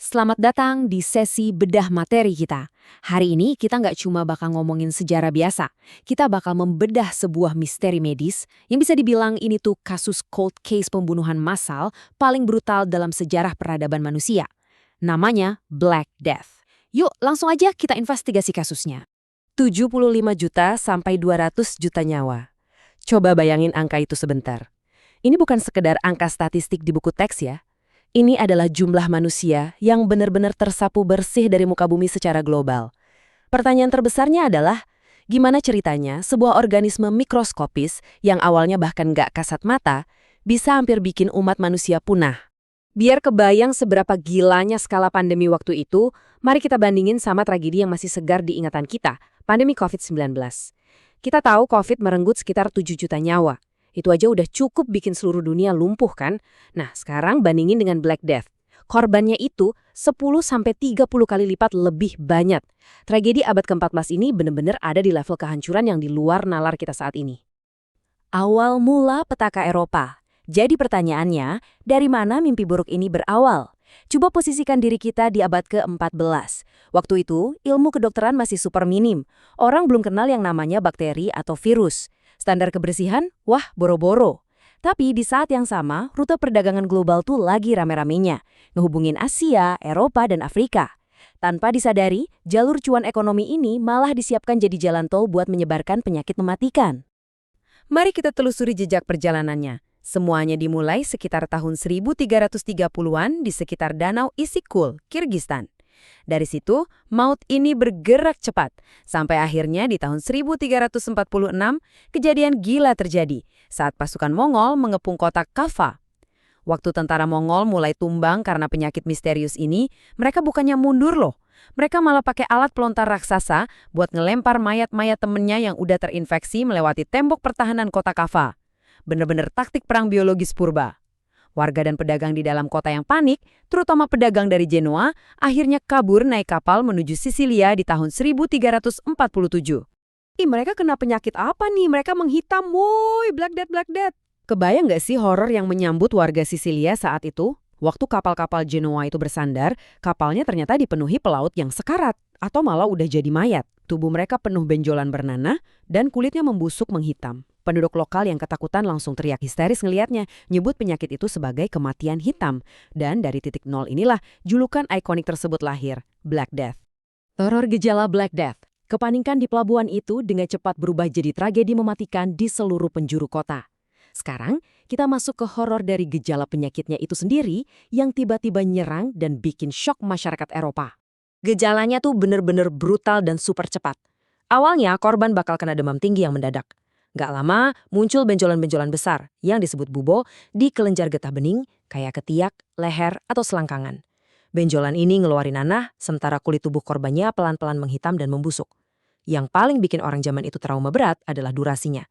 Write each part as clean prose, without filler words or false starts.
Selamat datang di sesi bedah materi kita. Hari ini kita nggak cuma bakal ngomongin sejarah biasa, kita bakal membedah sebuah misteri medis yang bisa dibilang ini tuh kasus cold case pembunuhan massal paling brutal dalam sejarah peradaban manusia. Namanya Black Death. Yuk langsung aja kita investigasi kasusnya. 75 juta sampai 200 juta nyawa. Coba bayangin angka itu sebentar. Ini bukan sekedar angka statistik di buku teks ya. Ini adalah jumlah manusia yang benar-benar tersapu bersih dari muka bumi secara global. Pertanyaan terbesarnya adalah, gimana ceritanya sebuah organisme mikroskopis yang awalnya bahkan nggak kasat mata bisa hampir bikin umat manusia punah? Biar kebayang seberapa gilanya skala pandemi waktu itu, mari kita bandingin sama tragedi yang masih segar di ingatan kita, pandemi COVID-19. Kita tahu COVID merenggut sekitar 7 juta nyawa. Itu aja udah cukup bikin seluruh dunia lumpuh kan? Nah, sekarang bandingin dengan Black Death. Korbannya itu 10-30 kali lipat lebih banyak. Tragedi abad ke-14 ini benar-benar ada di level kehancuran yang di luar nalar kita saat ini. Awal mula petaka Eropa. Jadi pertanyaannya, dari mana mimpi buruk ini berawal? Coba posisikan diri kita di abad ke-14. Waktu itu, ilmu kedokteran masih super minim. Orang belum kenal yang namanya bakteri atau virus. Standar kebersihan, wah boro-boro. Tapi di saat yang sama, rute perdagangan global tuh lagi rame-ramenya, ngehubungin Asia, Eropa, dan Afrika. Tanpa disadari, jalur cuan ekonomi ini malah disiapkan jadi jalan tol buat menyebarkan penyakit mematikan. Mari kita telusuri jejak perjalanannya. Semuanya dimulai sekitar tahun 1330-an di sekitar Danau Isyk-Kul, Kirgistan. Dari situ, maut ini bergerak cepat. Sampai akhirnya di tahun 1346, kejadian gila terjadi saat pasukan Mongol mengepung kota Kaffa. Waktu tentara Mongol mulai tumbang karena penyakit misterius ini, mereka bukannya mundur loh. Mereka malah pakai alat pelontar raksasa buat ngelempar mayat-mayat temennya yang udah terinfeksi melewati tembok pertahanan kota Kaffa. Bener-bener taktik perang biologis purba. Warga dan pedagang di dalam kota yang panik, terutama pedagang dari Genoa, akhirnya kabur naik kapal menuju Sisilia di tahun 1347. Mereka kena penyakit apa nih? Mereka menghitam, woi, Black Death, Black Death. Kebayang nggak sih horor yang menyambut warga Sisilia saat itu? Waktu kapal-kapal Genoa itu bersandar, kapalnya ternyata dipenuhi pelaut yang sekarat, atau malah udah jadi mayat. Tubuh mereka penuh benjolan bernanah, dan kulitnya membusuk menghitam. Penduduk lokal yang ketakutan langsung teriak histeris ngelihatnya, nyebut penyakit itu sebagai kematian hitam. Dan dari titik nol inilah julukan ikonik tersebut lahir, Black Death. Teror gejala Black Death. Kepanikan di pelabuhan itu dengan cepat berubah jadi tragedi mematikan di seluruh penjuru kota. Sekarang, kita masuk ke horor dari gejala penyakitnya itu sendiri yang tiba-tiba nyerang dan bikin syok masyarakat Eropa. Gejalanya tuh bener-bener brutal dan super cepat. Awalnya, korban bakal kena demam tinggi yang mendadak. Gak lama, muncul benjolan-benjolan besar yang disebut bubo di kelenjar getah bening, kayak ketiak, leher, atau selangkangan. Benjolan ini ngeluarin nanah, sementara kulit tubuh korbannya pelan-pelan menghitam dan membusuk. Yang paling bikin orang zaman itu trauma berat adalah durasinya.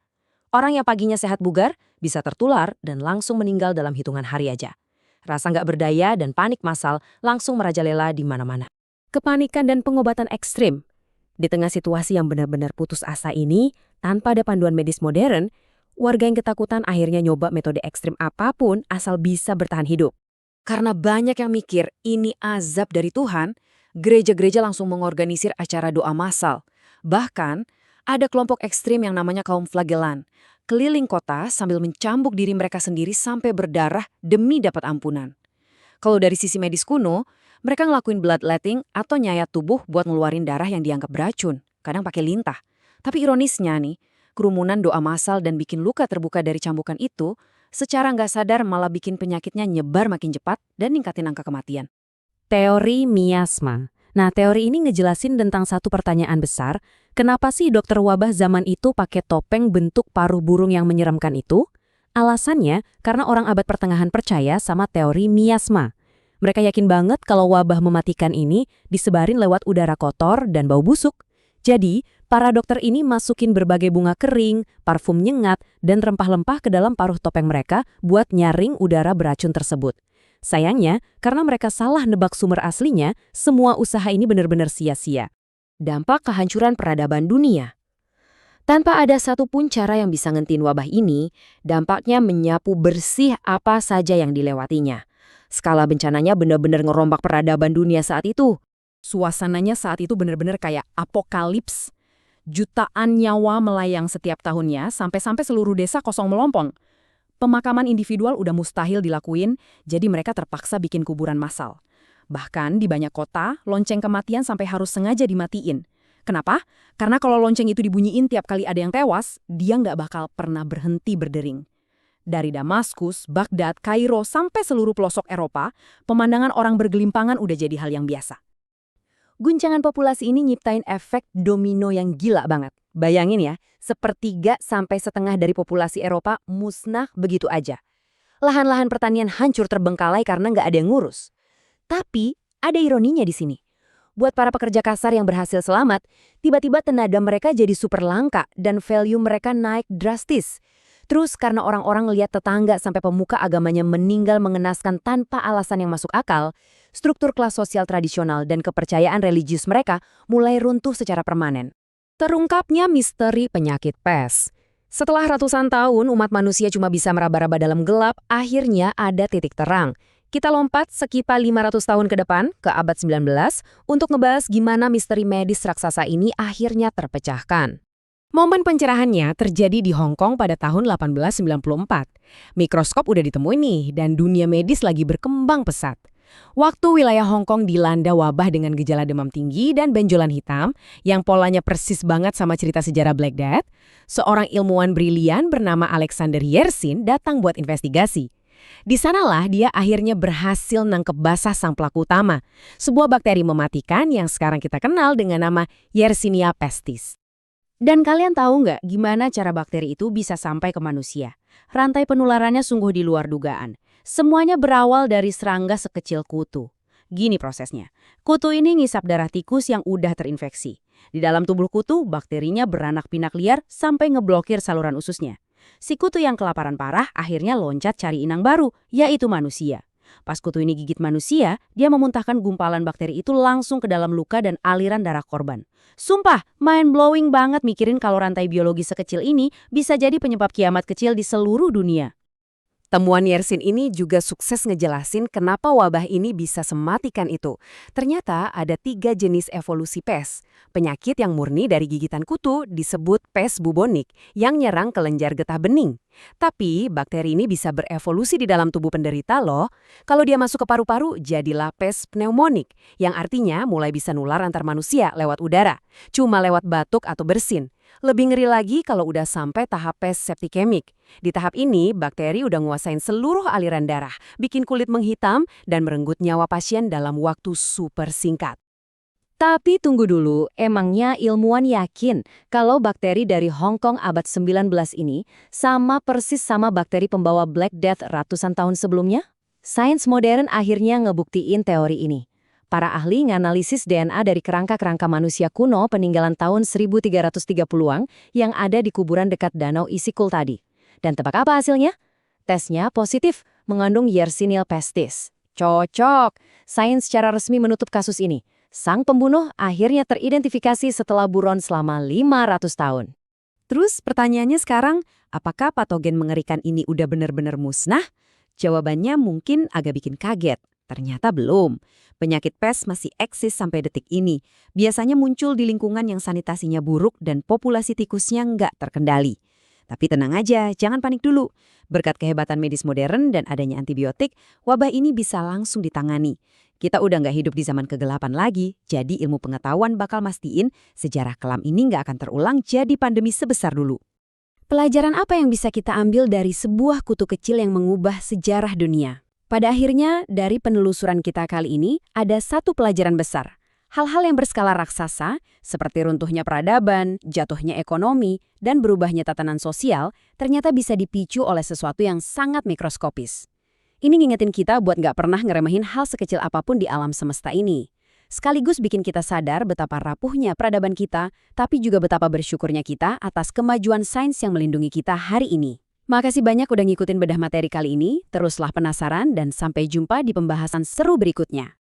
Orang yang paginya sehat bugar bisa tertular dan langsung meninggal dalam hitungan hari aja. Rasa gak berdaya dan panik massal langsung merajalela di mana-mana. Kepanikan dan pengobatan ekstrim. Di tengah situasi yang benar-benar putus asa ini, tanpa ada panduan medis modern, warga yang ketakutan akhirnya nyoba metode ekstrim apapun asal bisa bertahan hidup. Karena banyak yang mikir ini azab dari Tuhan, gereja-gereja langsung mengorganisir acara doa massal. Bahkan, ada kelompok ekstrim yang namanya kaum flagelan, keliling kota sambil mencambuk diri mereka sendiri sampai berdarah demi dapat ampunan. Kalau dari sisi medis kuno, mereka ngelakuin bloodletting atau nyayat tubuh buat ngeluarin darah yang dianggap beracun, kadang pakai lintah. Tapi ironisnya nih, kerumunan doa massal dan bikin luka terbuka dari cambukan itu, secara nggak sadar malah bikin penyakitnya nyebar makin cepat dan ningkatin angka kematian. Teori miasma. Nah, teori ini ngejelasin tentang satu pertanyaan besar, kenapa sih dokter wabah zaman itu pakai topeng bentuk paruh burung yang menyeramkan itu? Alasannya, karena orang abad pertengahan percaya sama teori miasma. Mereka yakin banget kalau wabah mematikan ini disebarin lewat udara kotor dan bau busuk. Jadi, para dokter ini masukin berbagai bunga kering, parfum nyengat, dan rempah-rempah ke dalam paruh topeng mereka buat nyaring udara beracun tersebut. Sayangnya, karena mereka salah nebak sumber aslinya, semua usaha ini benar-benar sia-sia. Dampak kehancuran peradaban dunia. Tanpa ada satupun cara yang bisa ngentiin wabah ini, dampaknya menyapu bersih apa saja yang dilewatinya. Skala bencananya benar-benar ngerombak peradaban dunia saat itu. Suasananya saat itu benar-benar kayak apokalips. Jutaan nyawa melayang setiap tahunnya sampai-sampai seluruh desa kosong melompong. Pemakaman individual udah mustahil dilakuin, jadi mereka terpaksa bikin kuburan massal. Bahkan di banyak kota, lonceng kematian sampai harus sengaja dimatiin. Kenapa? Karena kalau lonceng itu dibunyiin tiap kali ada yang tewas, dia nggak bakal pernah berhenti berdering. Dari Damaskus, Baghdad, Kairo, sampai seluruh pelosok Eropa, pemandangan orang bergelimpangan udah jadi hal yang biasa. Guncangan populasi ini nyiptain efek domino yang gila banget. Bayangin ya, 1/3 sampai setengah dari populasi Eropa musnah begitu aja. Lahan-lahan pertanian hancur terbengkalai karena nggak ada yang ngurus. Tapi, ada ironinya di sini. Buat para pekerja kasar yang berhasil selamat, tiba-tiba tenaga mereka jadi super langka dan value mereka naik drastis. Terus karena orang-orang lihat tetangga sampai pemuka agamanya meninggal mengenaskan tanpa alasan yang masuk akal, struktur kelas sosial tradisional dan kepercayaan religius mereka mulai runtuh secara permanen. Terungkapnya misteri penyakit pes. Setelah ratusan tahun umat manusia cuma bisa meraba-raba dalam gelap, akhirnya ada titik terang. Kita lompat sekitar 500 tahun ke depan, ke abad 19, untuk ngebahas gimana misteri medis raksasa ini akhirnya terpecahkan. Momen pencerahannya terjadi di Hong Kong pada tahun 1894. Mikroskop udah ditemuin nih, dan dunia medis lagi berkembang pesat. Waktu wilayah Hong Kong dilanda wabah dengan gejala demam tinggi dan benjolan hitam, yang polanya persis banget sama cerita sejarah Black Death, seorang ilmuwan brilian bernama Alexander Yersin datang buat investigasi. Di sanalah dia akhirnya berhasil nangkep basah sang pelaku utama, sebuah bakteri mematikan yang sekarang kita kenal dengan nama Yersinia pestis. Dan kalian tahu nggak gimana cara bakteri itu bisa sampai ke manusia? Rantai penularannya sungguh di luar dugaan. Semuanya berawal dari serangga sekecil kutu. Gini prosesnya. Kutu ini ngisap darah tikus yang udah terinfeksi. Di dalam tubuh kutu, bakterinya beranak pinak liar sampai ngeblokir saluran ususnya. Si kutu yang kelaparan parah akhirnya loncat cari inang baru, yaitu manusia. Pas kutu ini gigit manusia, dia memuntahkan gumpalan bakteri itu langsung ke dalam luka dan aliran darah korban. Sumpah, mind-blowing banget mikirin kalau rantai biologi sekecil ini bisa jadi penyebab kiamat kecil di seluruh dunia. Temuan Yersin ini juga sukses ngejelasin kenapa wabah ini bisa sematikan itu. Ternyata ada 3 jenis evolusi pes. Penyakit yang murni dari gigitan kutu disebut pes bubonik yang nyerang kelenjar getah bening. Tapi bakteri ini bisa berevolusi di dalam tubuh penderita loh. Kalau dia masuk ke paru-paru, jadilah pes pneumonik, yang artinya mulai bisa nular antar manusia lewat udara, cuma lewat batuk atau bersin. Lebih ngeri lagi kalau udah sampai tahap pes septikemik. Di tahap ini, bakteri udah nguasain seluruh aliran darah, bikin kulit menghitam dan merenggut nyawa pasien dalam waktu super singkat. Tapi tunggu dulu, emangnya ilmuwan yakin kalau bakteri dari Hong Kong abad 19 ini sama persis sama bakteri pembawa Black Death ratusan tahun sebelumnya? Sains modern akhirnya ngebuktiin teori ini. Para ahli nganalisis DNA dari kerangka-kerangka manusia kuno peninggalan tahun 1330-an yang ada di kuburan dekat Danau Isikul tadi. Dan tebak apa hasilnya? Tesnya positif, mengandung Yersinia pestis. Cocok! Sains secara resmi menutup kasus ini. Sang pembunuh akhirnya teridentifikasi setelah buron selama 500 tahun. Terus pertanyaannya sekarang, apakah patogen mengerikan ini udah benar-benar musnah? Jawabannya mungkin agak bikin kaget. Ternyata belum. Penyakit pes masih eksis sampai detik ini. Biasanya muncul di lingkungan yang sanitasinya buruk dan populasi tikusnya nggak terkendali. Tapi tenang aja, jangan panik dulu. Berkat kehebatan medis modern dan adanya antibiotik, wabah ini bisa langsung ditangani. Kita udah nggak hidup di zaman kegelapan lagi, jadi ilmu pengetahuan bakal mastiin sejarah kelam ini nggak akan terulang jadi pandemi sebesar dulu. Pelajaran apa yang bisa kita ambil dari sebuah kutu kecil yang mengubah sejarah dunia? Pada akhirnya, dari penelusuran kita kali ini, ada satu pelajaran besar. Hal-hal yang berskala raksasa, seperti runtuhnya peradaban, jatuhnya ekonomi, dan berubahnya tatanan sosial, ternyata bisa dipicu oleh sesuatu yang sangat mikroskopis. Ini ngingetin kita buat nggak pernah ngeremehin hal sekecil apapun di alam semesta ini. Sekaligus bikin kita sadar betapa rapuhnya peradaban kita, tapi juga betapa bersyukurnya kita atas kemajuan sains yang melindungi kita hari ini. Makasih banyak udah ngikutin bedah materi kali ini, teruslah penasaran dan sampai jumpa di pembahasan seru berikutnya.